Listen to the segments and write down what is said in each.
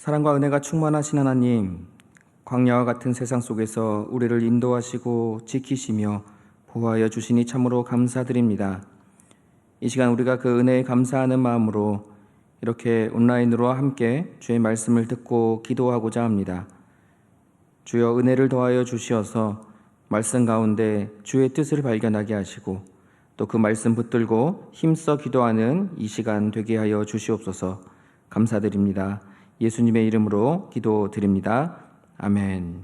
사랑과 은혜가 충만하신 하나님, 광야와 같은 세상 속에서 우리를 인도하시고 지키시며 보호하여 주시니 참으로 감사드립니다. 이 시간 우리가 그 은혜에 감사하는 마음으로 이렇게 온라인으로 함께 주의 말씀을 듣고 기도하고자 합니다. 주여 은혜를 더하여 주시어서 말씀 가운데 주의 뜻을 발견하게 하시고 또 그 말씀 붙들고 힘써 기도하는 이 시간 되게 하여 주시옵소서. 감사드립니다. 예수님의 이름으로 기도드립니다. 아멘.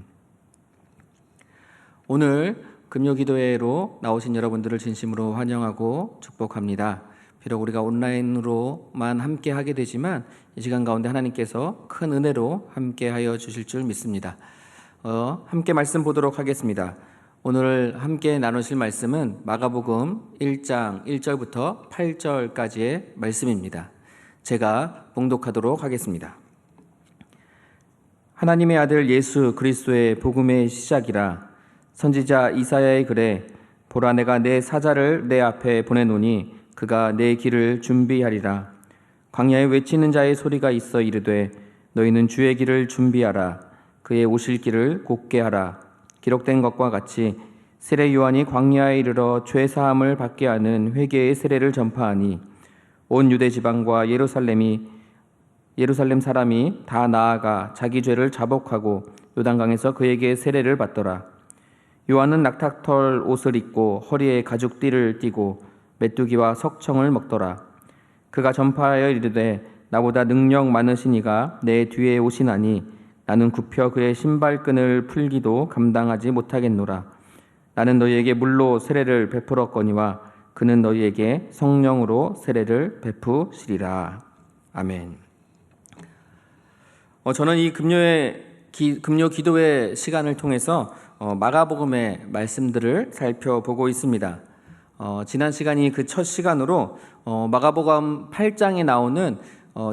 오늘 금요기도회로 나오신 여러분들을 진심으로 환영하고 축복합니다. 비록 우리가 온라인으로만 함께 하게 되지만 이 시간 가운데 하나님께서 큰 은혜로 함께 하여 주실 줄 믿습니다. 함께 말씀 보도록 하겠습니다. 오늘 함께 나누실 말씀은 마가복음 1장 1절부터 8절까지의 말씀입니다. 제가 봉독하도록 하겠습니다. 하나님의 아들 예수 그리스도의 복음의 시작이라. 선지자 이사야의 글에 보라 내가 내 사자를 내 앞에 보내노니 그가 내 길을 준비하리라. 광야에 외치는 자의 소리가 있어 이르되 너희는 주의 길을 준비하라. 그의 오실 길을 곧게 하라. 기록된 것과 같이 세례 요한이 광야에 이르러 죄 사함을 받게 하는 회개의 세례를 전파하니 온 유대 지방과 예루살렘 사람이 다 나아가 자기 죄를 자복하고 요단강에서 그에게 세례를 받더라. 요한은 낙타털 옷을 입고 허리에 가죽띠를 띠고 메뚜기와 석청을 먹더라. 그가 전파하여 이르되 나보다 능력 많으신 이가 내 뒤에 오시나니 나는 굽혀 그의 신발끈을 풀기도 감당하지 못하겠노라. 나는 너희에게 물로 세례를 베풀었거니와 그는 너희에게 성령으로 세례를 베푸시리라. 아멘. 저는 이 금요 기도회 시간을 통해서 마가복음의 말씀들을 살펴보고 있습니다. 지난 시간이 그 첫 시간으로 마가복음 8장에 나오는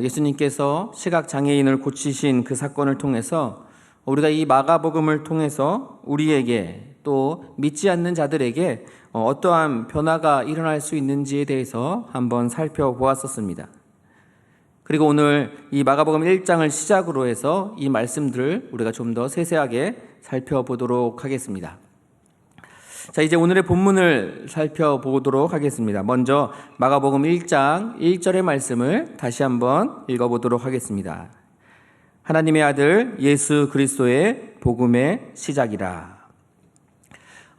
예수님께서 시각장애인을 고치신 그 사건을 통해서 우리가 이 마가복음을 통해서 우리에게 또 믿지 않는 자들에게 어떠한 변화가 일어날 수 있는지에 대해서 한번 살펴보았었습니다. 그리고 오늘 이 마가복음 1장을 시작으로 해서 이 말씀들을 우리가 좀 더 세세하게 살펴보도록 하겠습니다. 자, 이제 오늘의 본문을 살펴보도록 하겠습니다. 먼저 마가복음 1장 1절의 말씀을 다시 한번 읽어보도록 하겠습니다. 하나님의 아들 예수 그리스도의 복음의 시작이라.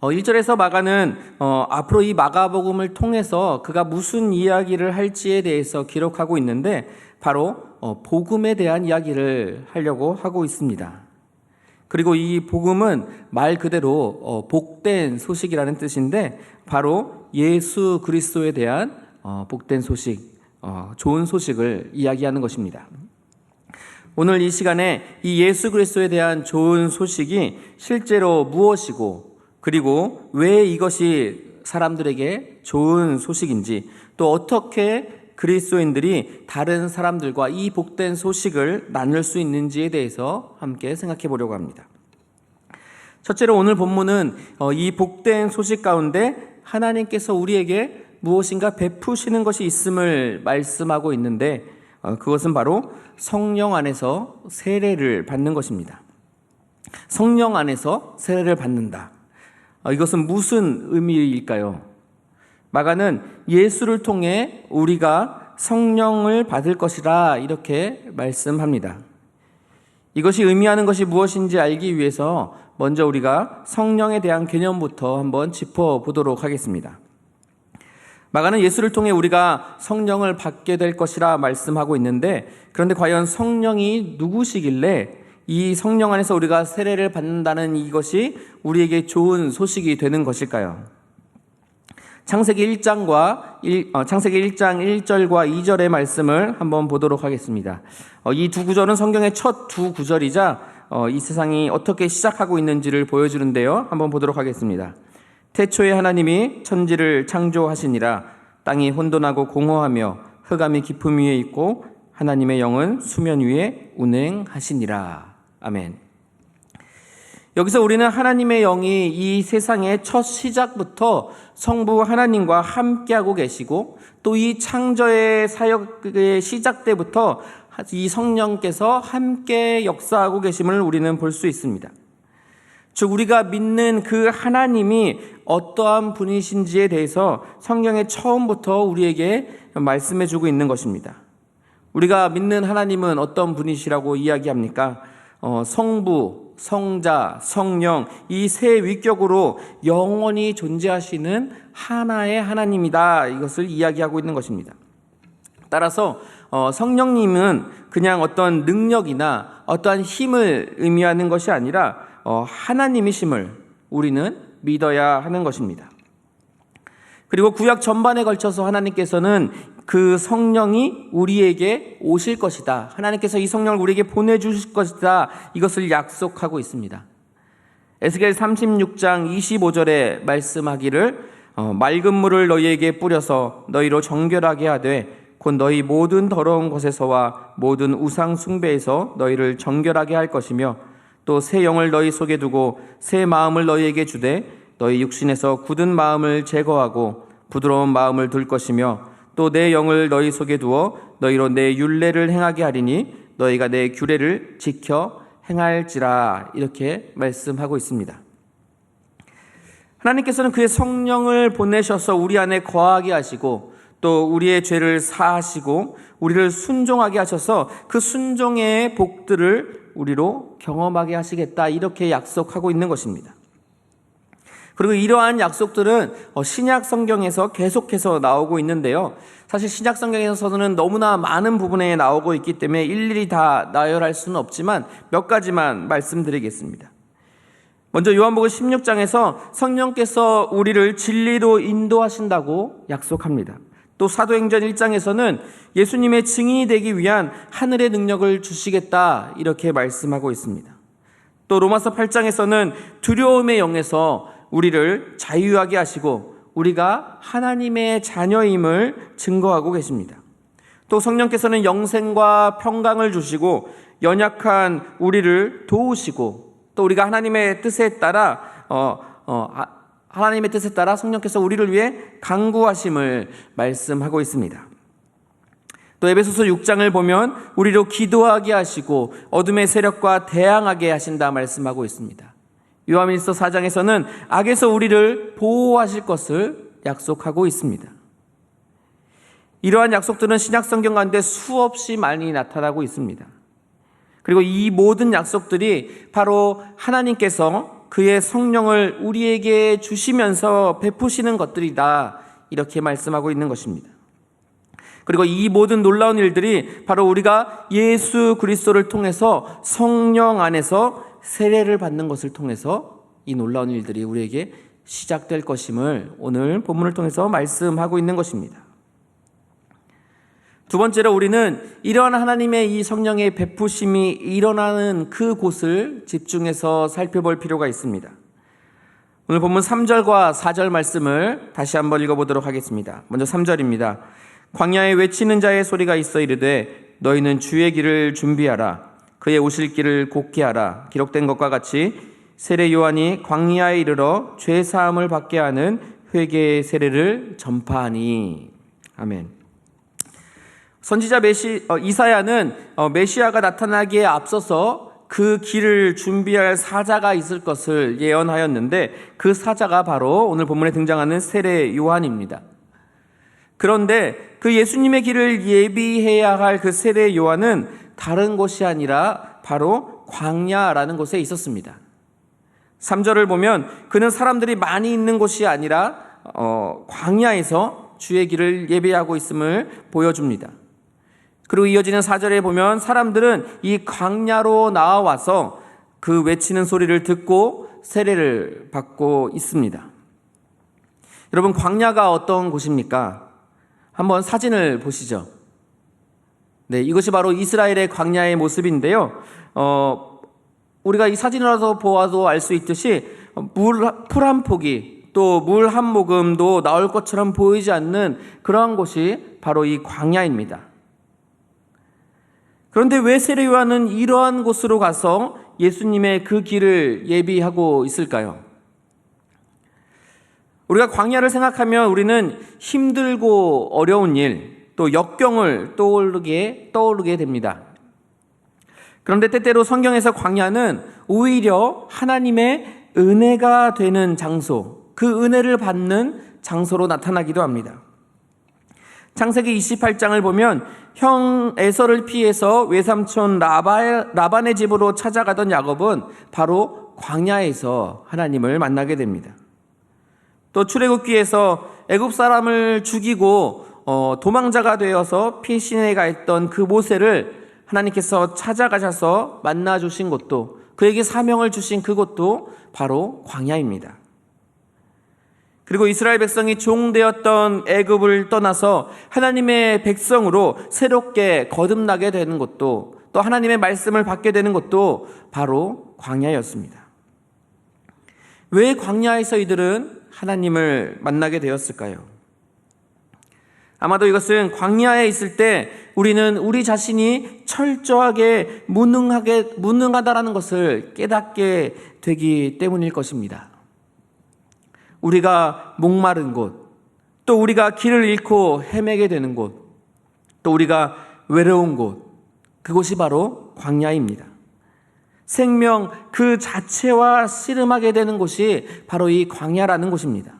1절에서 마가는 앞으로 이 마가복음을 통해서 그가 무슨 이야기를 할지에 대해서 기록하고 있는데 바로 복음에 대한 이야기를 하려고 하고 있습니다. 그리고 이 복음은 말 그대로 복된 소식이라는 뜻인데 바로 예수 그리스도에 대한 복된 소식, 좋은 소식을 이야기하는 것입니다. 오늘 이 시간에 이 예수 그리스도에 대한 좋은 소식이 실제로 무엇이고 그리고 왜 이것이 사람들에게 좋은 소식인지 또 어떻게 그리스도인들이 다른 사람들과 이 복된 소식을 나눌 수 있는지에 대해서 함께 생각해 보려고 합니다. 첫째로 오늘 본문은 이 복된 소식 가운데 하나님께서 우리에게 무엇인가 베푸시는 것이 있음을 말씀하고 있는데 그것은 바로 성령 안에서 세례를 받는 것입니다. 성령 안에서 세례를 받는다. 이것은 무슨 의미일까요? 마가는 예수를 통해 우리가 성령을 받을 것이라 이렇게 말씀합니다. 이것이 의미하는 것이 무엇인지 알기 위해서 먼저 우리가 성령에 대한 개념부터 한번 짚어보도록 하겠습니다. 마가는 예수를 통해 우리가 성령을 받게 될 것이라 말씀하고 있는데 그런데 과연 성령이 누구시길래 이 성령 안에서 우리가 세례를 받는다는 이것이 우리에게 좋은 소식이 되는 것일까요? 창세기 1장 1절과 2절의 말씀을 한번 보도록 하겠습니다. 이 두 구절은 성경의 첫 두 구절이자 이 세상이 어떻게 시작하고 있는지를 보여주는데요. 한번 보도록 하겠습니다. 태초에 하나님이 천지를 창조하시니라. 땅이 혼돈하고 공허하며 흑암이 깊음 위에 있고 하나님의 영은 수면 위에 운행하시니라. 아멘. 여기서 우리는 하나님의 영이 이 세상의 첫 시작부터 성부 하나님과 함께하고 계시고 또 이 창조의 사역의 시작 때부터 이 성령께서 함께 역사하고 계심을 우리는 볼 수 있습니다. 즉 우리가 믿는 그 하나님이 어떠한 분이신지에 대해서 성경에 처음부터 우리에게 말씀해 주고 있는 것입니다. 우리가 믿는 하나님은 어떤 분이시라고 이야기합니까? 성부, 성자, 성령 이 세 위격으로 영원히 존재하시는 하나의 하나님이다. 이것을 이야기하고 있는 것입니다. 따라서 성령님은 그냥 어떤 능력이나 어떠한 힘을 의미하는 것이 아니라 하나님이심을 우리는 믿어야 하는 것입니다. 그리고 구약 전반에 걸쳐서 하나님께서는 그 성령이 우리에게 오실 것이다. 하나님께서 이 성령을 우리에게 보내주실 것이다. 이것을 약속하고 있습니다. 에스겔 36장 25절에 말씀하기를 맑은 물을 너희에게 뿌려서 너희로 정결하게 하되 곧 너희 모든 더러운 것에서와 모든 우상 숭배에서 너희를 정결하게 할 것이며 또 새 영을 너희 속에 두고 새 마음을 너희에게 주되 너희 육신에서 굳은 마음을 제거하고 부드러운 마음을 둘 것이며 또 내 영을 너희 속에 두어 너희로 내 율례를 행하게 하리니 너희가 내 규례를 지켜 행할지라. 이렇게 말씀하고 있습니다. 하나님께서는 그의 성령을 보내셔서 우리 안에 거하게 하시고 또 우리의 죄를 사하시고 우리를 순종하게 하셔서 그 순종의 복들을 우리로 경험하게 하시겠다. 이렇게 약속하고 있는 것입니다. 그리고 이러한 약속들은 신약 성경에서 계속해서 나오고 있는데요. 사실 신약 성경에서는 너무나 많은 부분에 나오고 있기 때문에 일일이 다 나열할 수는 없지만 몇 가지만 말씀드리겠습니다. 먼저 요한복음 16장에서 성령께서 우리를 진리로 인도하신다고 약속합니다. 또 사도행전 1장에서는 예수님의 증인이 되기 위한 하늘의 능력을 주시겠다. 이렇게 말씀하고 있습니다. 또 로마서 8장에서는 두려움의 영에서 우리를 자유하게 하시고 우리가 하나님의 자녀임을 증거하고 계십니다. 또 성령께서는 영생과 평강을 주시고 연약한 우리를 도우시고 또 우리가 하나님의 뜻에 따라 성령께서 우리를 위해 간구하심을 말씀하고 있습니다. 또 에베소서 6장을 보면 우리로 기도하게 하시고 어둠의 세력과 대항하게 하신다 말씀하고 있습니다. 요한일서 4장에서는 악에서 우리를 보호하실 것을 약속하고 있습니다. 이러한 약속들은 신약 성경 가운데 수없이 많이 나타나고 있습니다. 그리고 이 모든 약속들이 바로 하나님께서 그의 성령을 우리에게 주시면서 베푸시는 것들이다. 이렇게 말씀하고 있는 것입니다. 그리고 이 모든 놀라운 일들이 바로 우리가 예수 그리스도를 통해서 성령 안에서 세례를 받는 것을 통해서 이 놀라운 일들이 우리에게 시작될 것임을 오늘 본문을 통해서 말씀하고 있는 것입니다. 두 번째로 우리는 이러한 하나님의 이 성령의 베푸심이 일어나는 그 곳을 집중해서 살펴볼 필요가 있습니다. 오늘 본문 3절과 4절 말씀을 다시 한번 읽어보도록 하겠습니다. 먼저 3절입니다. 광야에 외치는 자의 소리가 있어 이르되 너희는 주의 길을 준비하라. 그의 오실 길을 곧게 하라. 기록된 것과 같이 세례 요한이 광야에 이르러 죄 사함을 받게 하는 회개의 세례를 전파하니. 아멘. 선지자 이사야는 메시아가 나타나기에 앞서서 그 길을 준비할 사자가 있을 것을 예언하였는데 그 사자가 바로 오늘 본문에 등장하는 세례 요한입니다. 그런데 그 예수님의 길을 예비해야 할 그 세례 요한은 다른 곳이 아니라 바로 광야라는 곳에 있었습니다. 3절을 보면 그는 사람들이 많이 있는 곳이 아니라 광야에서 주의 길을 예비하고 있음을 보여줍니다. 그리고 이어지는 4절에 보면 사람들은 이 광야로 나와서 그 외치는 소리를 듣고 세례를 받고 있습니다. 여러분, 광야가 어떤 곳입니까? 한번 사진을 보시죠. 네, 이것이 바로 이스라엘의 광야의 모습인데요. 우리가 이 사진을 보아도 알 수 있듯이 풀 한 폭이 또 물 한 모금도 나올 것처럼 보이지 않는 그러한 곳이 바로 이 광야입니다. 그런데 왜 세례 요한은 이러한 곳으로 가서 예수님의 그 길을 예비하고 있을까요? 우리가 광야를 생각하면 우리는 힘들고 어려운 일, 또 역경을 떠오르게 됩니다. 그런데 때때로 성경에서 광야는 오히려 하나님의 은혜가 되는 장소, 그 은혜를 받는 장소로 나타나기도 합니다. 창세기 28장을 보면 형 에서를 피해서 외삼촌 라반의 집으로 찾아가던 야곱은 바로 광야에서 하나님을 만나게 됩니다. 또 출애굽기에서 애굽 사람을 죽이고 도망자가 되어서 피신해 가 있던 그 모세를 하나님께서 찾아가셔서 만나주신 곳도, 그에게 사명을 주신 그곳도 바로 광야입니다. 그리고 이스라엘 백성이 종되었던 애굽을 떠나서 하나님의 백성으로 새롭게 거듭나게 되는 것도, 또 하나님의 말씀을 받게 되는 것도 바로 광야였습니다. 왜 광야에서 이들은 하나님을 만나게 되었을까요? 아마도 이것은 광야에 있을 때 우리는 우리 자신이 철저하게 무능하다라는 것을 깨닫게 되기 때문일 것입니다. 우리가 목마른 곳, 또 우리가 길을 잃고 헤매게 되는 곳, 또 우리가 외로운 곳, 그곳이 바로 광야입니다. 생명 그 자체와 씨름하게 되는 곳이 바로 이 광야라는 곳입니다.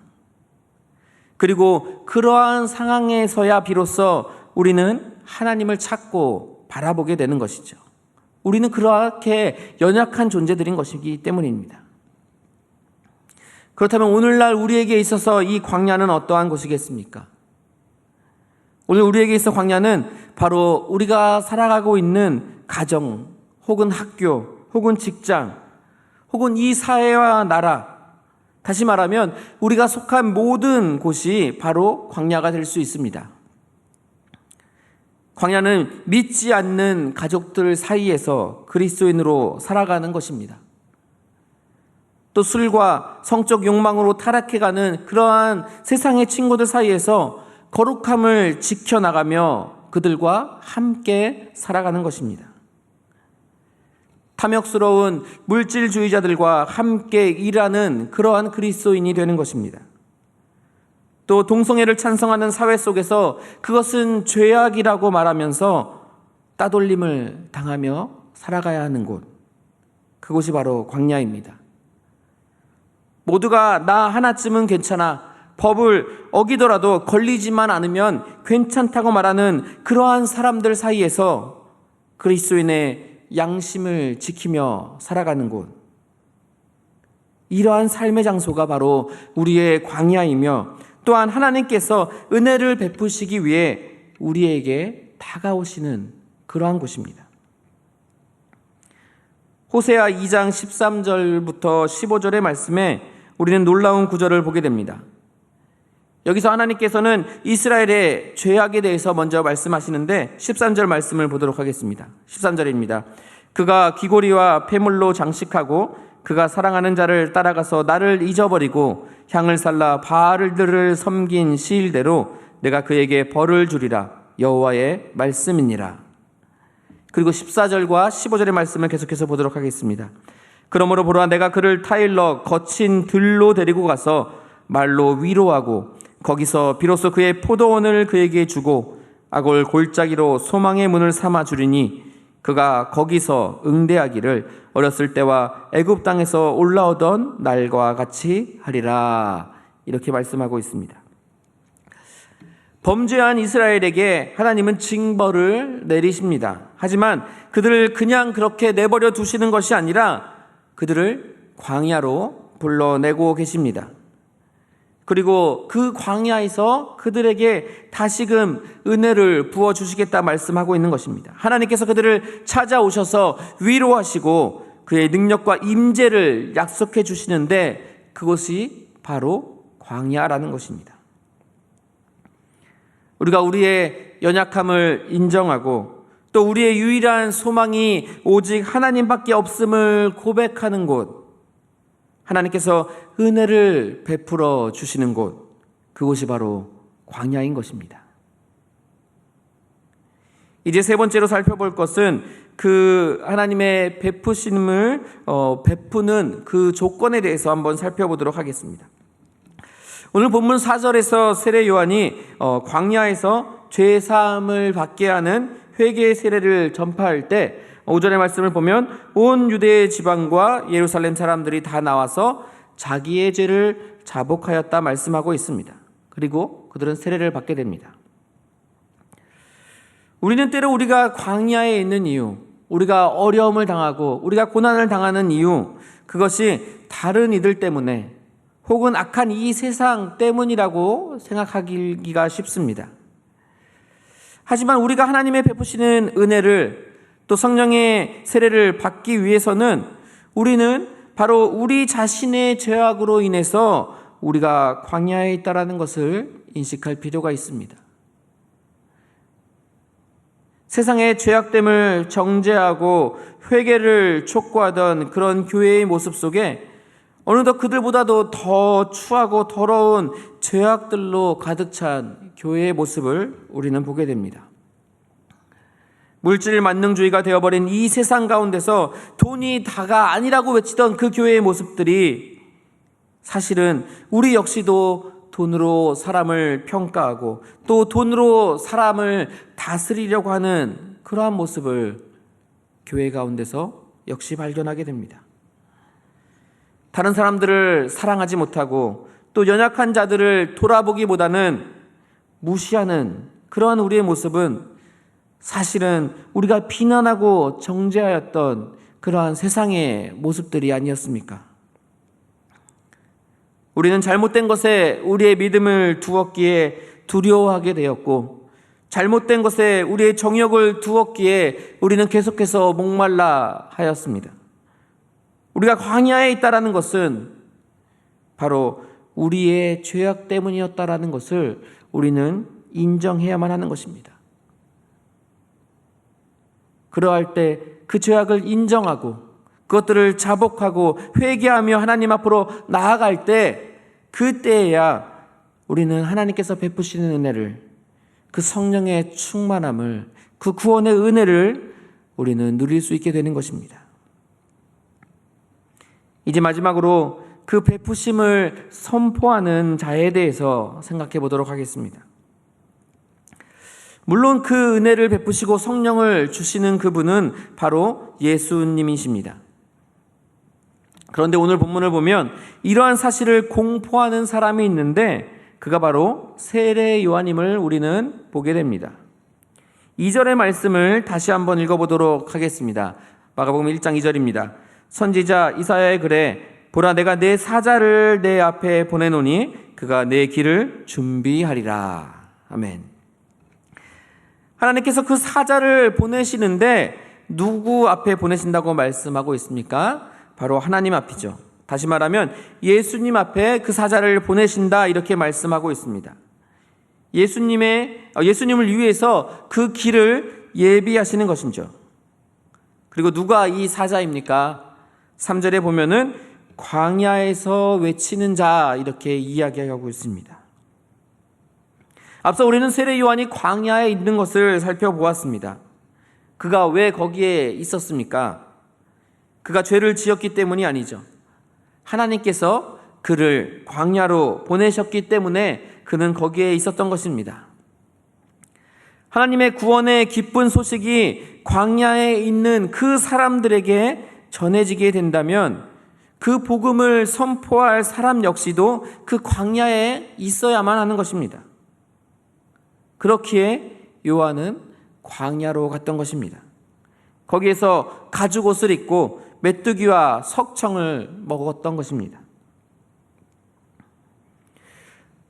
그리고 그러한 상황에서야 비로소 우리는 하나님을 찾고 바라보게 되는 것이죠. 우리는 그렇게 연약한 존재들인 것이기 때문입니다. 그렇다면 오늘날 우리에게 있어서 이 광야는 어떠한 곳이겠습니까? 오늘 우리에게 있어 광야는 바로 우리가 살아가고 있는 가정, 혹은 학교, 혹은 직장, 혹은 이 사회와 나라, 다시 말하면 우리가 속한 모든 곳이 바로 광야가 될 수 있습니다. 광야는 믿지 않는 가족들 사이에서 그리스도인으로 살아가는 것입니다. 또 술과 성적 욕망으로 타락해가는 그러한 세상의 친구들 사이에서 거룩함을 지켜나가며 그들과 함께 살아가는 것입니다. 탐욕스러운 물질주의자들과 함께 일하는 그러한 그리스도인이 되는 것입니다. 또 동성애를 찬성하는 사회 속에서 그것은 죄악이라고 말하면서 따돌림을 당하며 살아가야 하는 곳, 그곳이 바로 광야입니다. 모두가 나 하나쯤은 괜찮아, 법을 어기더라도 걸리지만 않으면 괜찮다고 말하는 그러한 사람들 사이에서 그리스도인의 양심을 지키며 살아가는 곳, 이러한 삶의 장소가 바로 우리의 광야이며, 또한 하나님께서 은혜를 베푸시기 위해 우리에게 다가오시는 그러한 곳입니다. 호세아 2장 13절부터 15절의 말씀에 우리는 놀라운 구절을 보게 됩니다. 여기서 하나님께서는 이스라엘의 죄악에 대해서 먼저 말씀하시는데 13절 말씀을 보도록 하겠습니다. 13절입니다. 그가 귀고리와 폐물로 장식하고 그가 사랑하는 자를 따라가서 나를 잊어버리고 향을 살라 바알들을 섬긴 시일대로 내가 그에게 벌을 주리라. 여호와의 말씀이니라. 그리고 14절과 15절의 말씀을 계속해서 보도록 하겠습니다. 그러므로 보라, 내가 그를 타일러 거친 들로 데리고 가서 말로 위로하고 거기서 비로소 그의 포도원을 그에게 주고 악을 골짜기로 소망의 문을 삼아 주리니 그가 거기서 응대하기를 어렸을 때와 애굽 땅에서 올라오던 날과 같이 하리라. 이렇게 말씀하고 있습니다. 범죄한 이스라엘에게 하나님은 징벌을 내리십니다. 하지만 그들을 그냥 그렇게 내버려 두시는 것이 아니라 그들을 광야로 불러내고 계십니다. 그리고 그 광야에서 그들에게 다시금 은혜를 부어주시겠다 말씀하고 있는 것입니다. 하나님께서 그들을 찾아오셔서 위로하시고 그의 능력과 임재를 약속해 주시는데 그것이 바로 광야라는 것입니다. 우리가 우리의 연약함을 인정하고 또 우리의 유일한 소망이 오직 하나님밖에 없음을 고백하는 곳, 하나님께서 은혜를 베풀어 주시는 곳, 그곳이 바로 광야인 것입니다. 이제 세 번째로 살펴볼 것은 그 하나님의 베푸심을 베푸는 그 조건에 대해서 한번 살펴보도록 하겠습니다. 오늘 본문 4절에서 세례 요한이 광야에서 죄 사함을 받게 하는 회개의 세례를 전파할 때 5절의 말씀을 보면 온 유대 지방과 예루살렘 사람들이 다 나와서 자기의 죄를 자복하였다 말씀하고 있습니다. 그리고 그들은 세례를 받게 됩니다. 우리는 때로 우리가 광야에 있는 이유, 우리가 어려움을 당하고 우리가 고난을 당하는 이유, 그것이 다른 이들 때문에 혹은 악한 이 세상 때문이라고 생각하기가 쉽습니다. 하지만 우리가 하나님의 베푸시는 은혜를 또 성령의 세례를 받기 위해서는 우리는 바로 우리 자신의 죄악으로 인해서 우리가 광야에 있다라는 것을 인식할 필요가 있습니다. 세상의 죄악됨을 정죄하고 회개를 촉구하던 그런 교회의 모습 속에 어느덧 그들보다도 더 추하고 더러운 죄악들로 가득 찬 교회의 모습을 우리는 보게 됩니다. 물질 만능주의가 되어버린 이 세상 가운데서 돈이 다가 아니라고 외치던 그 교회의 모습들이 사실은 우리 역시도 돈으로 사람을 평가하고 또 돈으로 사람을 다스리려고 하는 그러한 모습을 교회 가운데서 역시 발견하게 됩니다. 다른 사람들을 사랑하지 못하고 또 연약한 자들을 돌아보기보다는 무시하는 그러한 우리의 모습은 사실은 우리가 비난하고 정죄하였던 그러한 세상의 모습들이 아니었습니까? 우리는 잘못된 것에 우리의 믿음을 두었기에 두려워하게 되었고, 잘못된 것에 우리의 정욕을 두었기에 우리는 계속해서 목말라 하였습니다. 우리가 광야에 있다라는 것은 바로 우리의 죄악 때문이었다라는 것을 우리는 인정해야만 하는 것입니다. 그러할 때 그 죄악을 인정하고 그것들을 자복하고 회개하며 하나님 앞으로 나아갈 때, 그때야 우리는 하나님께서 베푸시는 은혜를, 그 성령의 충만함을, 그 구원의 은혜를 우리는 누릴 수 있게 되는 것입니다. 이제 마지막으로 그 베푸심을 선포하는 자에 대해서 생각해 보도록 하겠습니다. 물론 그 은혜를 베푸시고 성령을 주시는 그분은 바로 예수님이십니다. 그런데 오늘 본문을 보면 이러한 사실을 공포하는 사람이 있는데 그가 바로 세례 요한임을 우리는 보게 됩니다. 2절의 말씀을 다시 한번 읽어보도록 하겠습니다. 마가복음 1장 2절입니다. 선지자 이사야의 글에 보라, 내가 내 사자를 내 앞에 보내노니 그가 내 길을 준비하리라. 아멘. 하나님께서 그 사자를 보내시는데 누구 앞에 보내신다고 말씀하고 있습니까? 바로 하나님 앞이죠. 다시 말하면 예수님 앞에 그 사자를 보내신다, 이렇게 말씀하고 있습니다. 예수님을 위해서 그 길을 예비하시는 것이죠. 그리고 누가 이 사자입니까? 3절에 보면은 광야에서 외치는 자, 이렇게 이야기하고 있습니다. 앞서 우리는 세례 요한이 광야에 있는 것을 살펴보았습니다. 그가 왜 거기에 있었습니까? 그가 죄를 지었기 때문이 아니죠. 하나님께서 그를 광야로 보내셨기 때문에 그는 거기에 있었던 것입니다. 하나님의 구원의 기쁜 소식이 광야에 있는 그 사람들에게 전해지게 된다면 그 복음을 선포할 사람 역시도 그 광야에 있어야만 하는 것입니다. 그렇기에 요한은 광야로 갔던 것입니다. 거기에서 가죽옷을 입고 메뚜기와 석청을 먹었던 것입니다.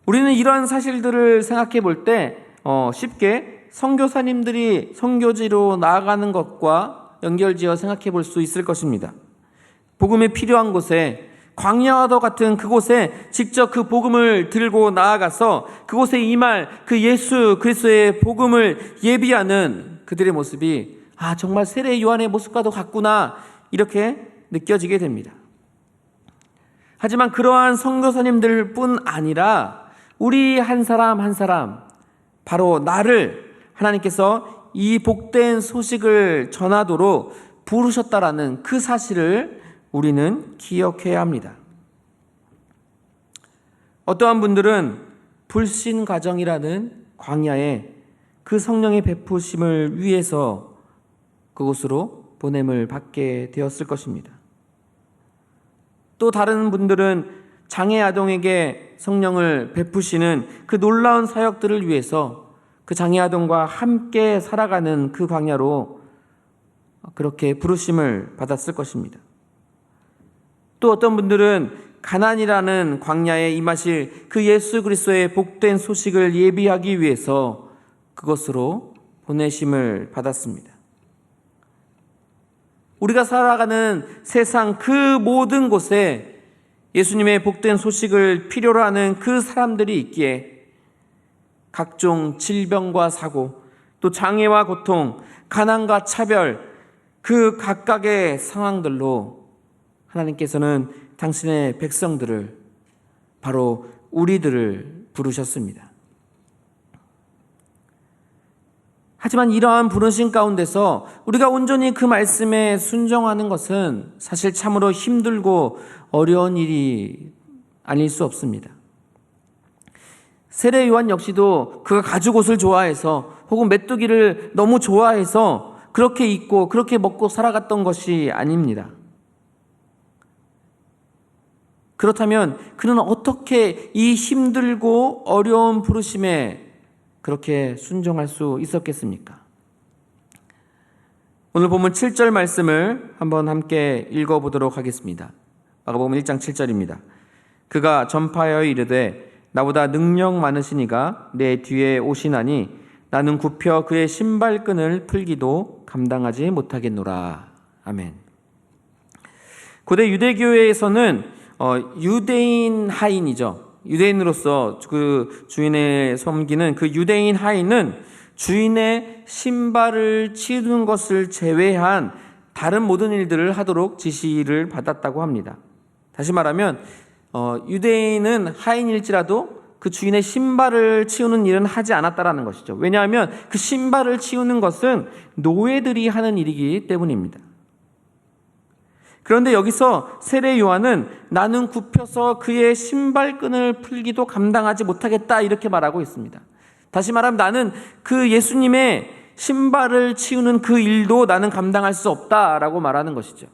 우리는 이러한 사실들을 생각해 볼 때 쉽게 선교사님들이 선교지로 나아가는 것과 연결지어 생각해 볼 수 있을 것입니다. 복음이 필요한 곳에, 광야와도 같은 그곳에 직접 그 복음을 들고 나아가서 그곳에 임할 그 예수 그리스도의 복음을 예비하는 그들의 모습이 정말 세례 요한의 모습과도 같구나, 이렇게 느껴지게 됩니다. 하지만 그러한 선교사님들 뿐 아니라 우리 한 사람 한 사람, 바로 나를 하나님께서 이 복된 소식을 전하도록 부르셨다라는 그 사실을 우리는 기억해야 합니다. 어떠한 분들은 불신 가정이라는 광야에 그 성령의 베푸심을 위해서 그곳으로 보냄을 받게 되었을 것입니다. 또 다른 분들은 장애 아동에게 성령을 베푸시는 그 놀라운 사역들을 위해서 그 장애 아동과 함께 살아가는 그 광야로 그렇게 부르심을 받았을 것입니다. 또 어떤 분들은 가나안이라는 광야에 임하실 그 예수 그리스도의 복된 소식을 예비하기 위해서 그것으로 보내심을 받았습니다. 우리가 살아가는 세상 그 모든 곳에 예수님의 복된 소식을 필요로 하는 그 사람들이 있기에 각종 질병과 사고, 또 장애와 고통, 가난과 차별, 그 각각의 상황들로 하나님께서는 당신의 백성들을, 바로 우리들을 부르셨습니다. 하지만 이러한 부르심 가운데서 우리가 온전히 그 말씀에 순종하는 것은 사실 참으로 힘들고 어려운 일이 아닐 수 없습니다. 세례 요한 역시도 그가 가죽옷을 좋아해서 혹은 메뚜기를 너무 좋아해서 그렇게 입고 그렇게 먹고 살아갔던 것이 아닙니다. 그렇다면 그는 어떻게 이 힘들고 어려운 부르심에 그렇게 순종할 수 있었겠습니까? 오늘 본문 7절 말씀을 한번 함께 읽어보도록 하겠습니다. 마가복음 1장 7절입니다. 그가 전파하여 이르되 나보다 능력 많으시니가 내 뒤에 오시나니 나는 굽혀 그의 신발끈을 풀기도 감당하지 못하겠노라. 아멘. 고대 유대교회에서는 유대인 하인이죠. 유대인으로서 그 주인의 섬기는 그 유대인 하인은 주인의 신발을 치우는 것을 제외한 다른 모든 일들을 하도록 지시를 받았다고 합니다. 다시 말하면 유대인은 하인일지라도 그 주인의 신발을 치우는 일은 하지 않았다라는 것이죠. 왜냐하면 그 신발을 치우는 것은 노예들이 하는 일이기 때문입니다. 그런데 여기서 세례 요한은 나는 굽혀서 그의 신발끈을 풀기도 감당하지 못하겠다 이렇게 말하고 있습니다. 다시 말하면 나는 그 예수님의 신발을 치우는 그 일도 나는 감당할 수 없다라고 말하는 것이죠.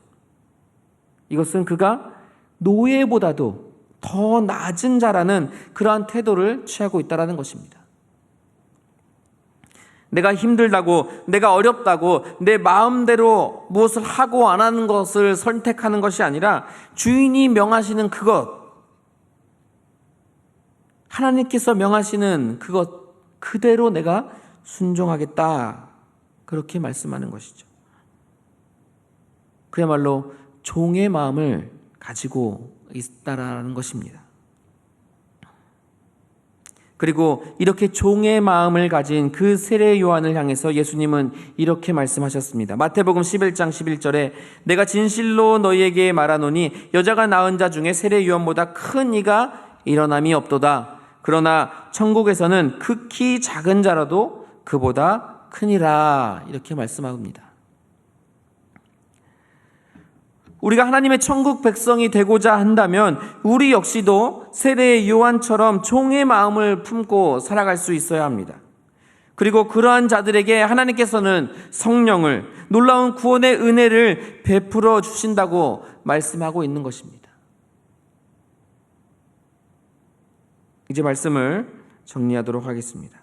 이것은 그가 노예보다도 더 낮은 자라는 그러한 태도를 취하고 있다는 것입니다. 내가 힘들다고, 내가 어렵다고 내 마음대로 무엇을 하고 안 하는 것을 선택하는 것이 아니라 주인이 명하시는 그것, 하나님께서 명하시는 그것 그대로 내가 순종하겠다, 그렇게 말씀하는 것이죠. 그야말로 종의 마음을 가지고 있다라는 것입니다. 그리고 이렇게 종의 마음을 가진 그 세례 요한을 향해서 예수님은 이렇게 말씀하셨습니다. 마태복음 11장 11절에 내가 진실로 너희에게 말하노니 여자가 낳은 자 중에 세례 요한보다 큰 이가 일어남이 없도다. 그러나 천국에서는 극히 작은 자라도 그보다 크니라. 이렇게 말씀합니다. 우리가 하나님의 천국 백성이 되고자 한다면 우리 역시도 세례 요한처럼 종의 마음을 품고 살아갈 수 있어야 합니다. 그리고 그러한 자들에게 하나님께서는 성령을, 놀라운 구원의 은혜를 베풀어 주신다고 말씀하고 있는 것입니다. 이제 말씀을 정리하도록 하겠습니다.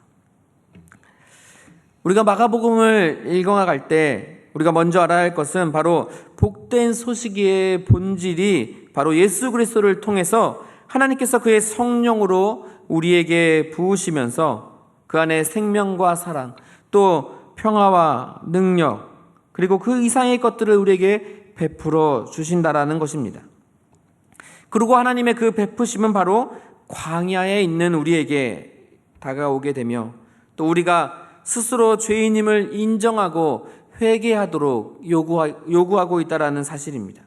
우리가 마가복음을 읽어갈 때 우리가 먼저 알아야 할 것은 바로 복된 소식의 본질이 바로 예수 그리스도를 통해서 하나님께서 그의 성령으로 우리에게 부으시면서 그 안에 생명과 사랑, 또 평화와 능력, 그리고 그 이상의 것들을 우리에게 베풀어 주신다라는 것입니다. 그리고 하나님의 그 베푸심은 바로 광야에 있는 우리에게 다가오게 되며 또 우리가 스스로 죄인임을 인정하고 회개하도록 요구하고 있다는 사실입니다.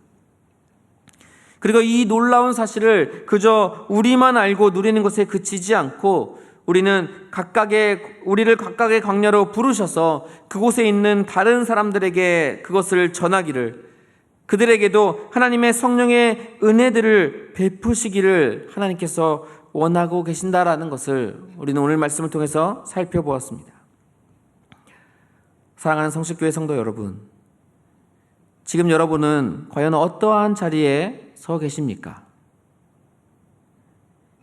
그리고 이 놀라운 사실을 그저 우리만 알고 누리는 것에 그치지 않고 우리를 각각의 광야로 부르셔서 그곳에 있는 다른 사람들에게 그것을 전하기를, 그들에게도 하나님의 성령의 은혜들을 베푸시기를 하나님께서 원하고 계신다라는 것을 우리는 오늘 말씀을 통해서 살펴보았습니다. 사랑하는 성식교회 성도 여러분, 지금 여러분은 과연 어떠한 자리에 서 계십니까?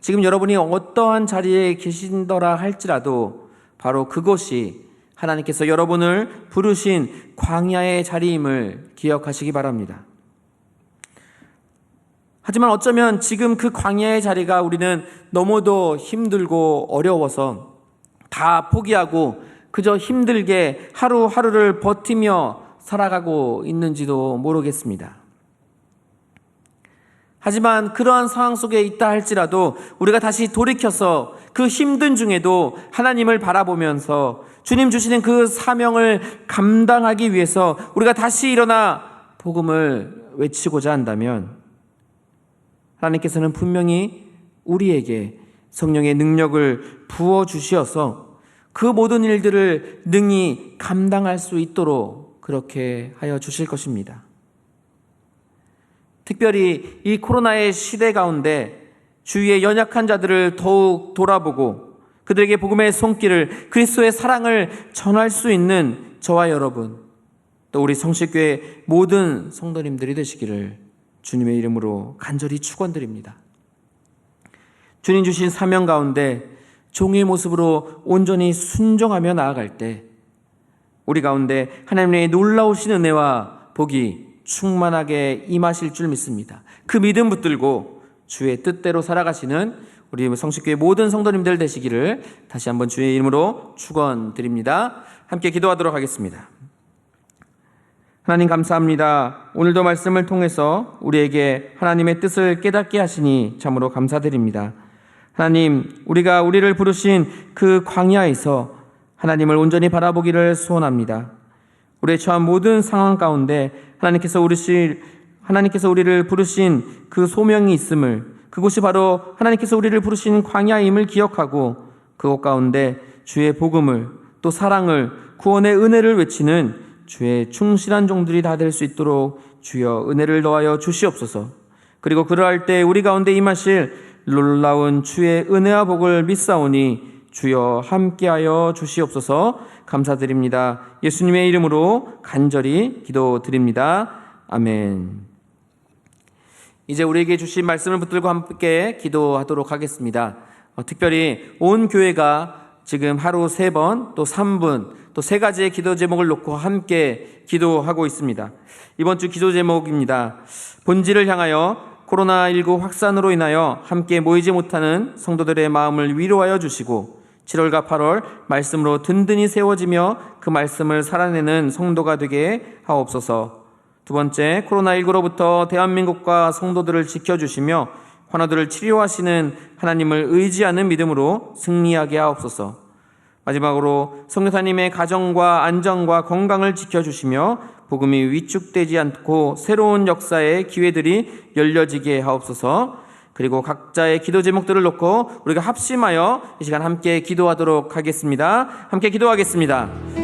지금 여러분이 어떠한 자리에 계신더라 할지라도 바로 그곳이 하나님께서 여러분을 부르신 광야의 자리임을 기억하시기 바랍니다. 하지만 어쩌면 지금 그 광야의 자리가 우리는 너무도 힘들고 어려워서 다 포기하고 그저 힘들게 하루하루를 버티며 살아가고 있는지도 모르겠습니다. 하지만 그러한 상황 속에 있다 할지라도 우리가 다시 돌이켜서 그 힘든 중에도 하나님을 바라보면서 주님 주시는 그 사명을 감당하기 위해서 우리가 다시 일어나 복음을 외치고자 한다면 하나님께서는 분명히 우리에게 성령의 능력을 부어주시어서 그 모든 일들을 능히 감당할 수 있도록 그렇게 하여 주실 것입니다. 특별히 이 코로나의 시대 가운데 주위의 연약한 자들을 더욱 돌아보고 그들에게 복음의 손길을, 그리스도의 사랑을 전할 수 있는 저와 여러분, 또 우리 성식교회 모든 성도님들이 되시기를 주님의 이름으로 간절히 축원드립니다. 주님 주신 사명 가운데 종의 모습으로 온전히 순종하며 나아갈 때 우리 가운데 하나님의 놀라우신 은혜와 복이 충만하게 임하실 줄 믿습니다. 그 믿음 붙들고 주의 뜻대로 살아가시는 우리 성식교회 모든 성도님들 되시기를 다시 한번 주의 이름으로 축원드립니다. 함께 기도하도록 하겠습니다. 하나님 감사합니다. 오늘도 말씀을 통해서 우리에게 하나님의 뜻을 깨닫게 하시니 참으로 감사드립니다. 하나님, 우리가 우리를 부르신 그 광야에서 하나님을 온전히 바라보기를 소원합니다. 우리의 처한 모든 상황 가운데 하나님께서 우리를 부르신 그 소명이 있음을, 그곳이 바로 하나님께서 우리를 부르신 광야임을 기억하고 그곳 가운데 주의 복음을, 또 사랑을, 구원의 은혜를 외치는 주의 충실한 종들이 다 될 수 있도록 주여 은혜를 더하여 주시옵소서. 그리고 그러할 때 우리 가운데 임하실 놀라운 주의 은혜와 복을 믿사오니 주여 함께하여 주시옵소서. 감사드립니다. 예수님의 이름으로 간절히 기도드립니다. 아멘. 이제 우리에게 주신 말씀을 붙들고 함께 기도하도록 하겠습니다. 특별히 온 교회가 지금 하루 3번, 또 3분, 또 3가지의 기도 제목을 놓고 함께 기도하고 있습니다. 이번 주 기도 제목입니다. 본질을 향하여 코로나19 확산으로 인하여 함께 모이지 못하는 성도들의 마음을 위로하여 주시고 7월과 8월 말씀으로 든든히 세워지며 그 말씀을 살아내는 성도가 되게 하옵소서. 두 번째, 코로나19로부터 대한민국과 성도들을 지켜주시며 환우들을 치료하시는 하나님을 의지하는 믿음으로 승리하게 하옵소서. 마지막으로 성교사님의 가정과 안전과 건강을 지켜주시며 복음이 위축되지 않고 새로운 역사의 기회들이 열려지게 하옵소서. 그리고 각자의 기도 제목들을 놓고 우리가 합심하여 이 시간 함께 기도하도록 하겠습니다. 함께 기도하겠습니다.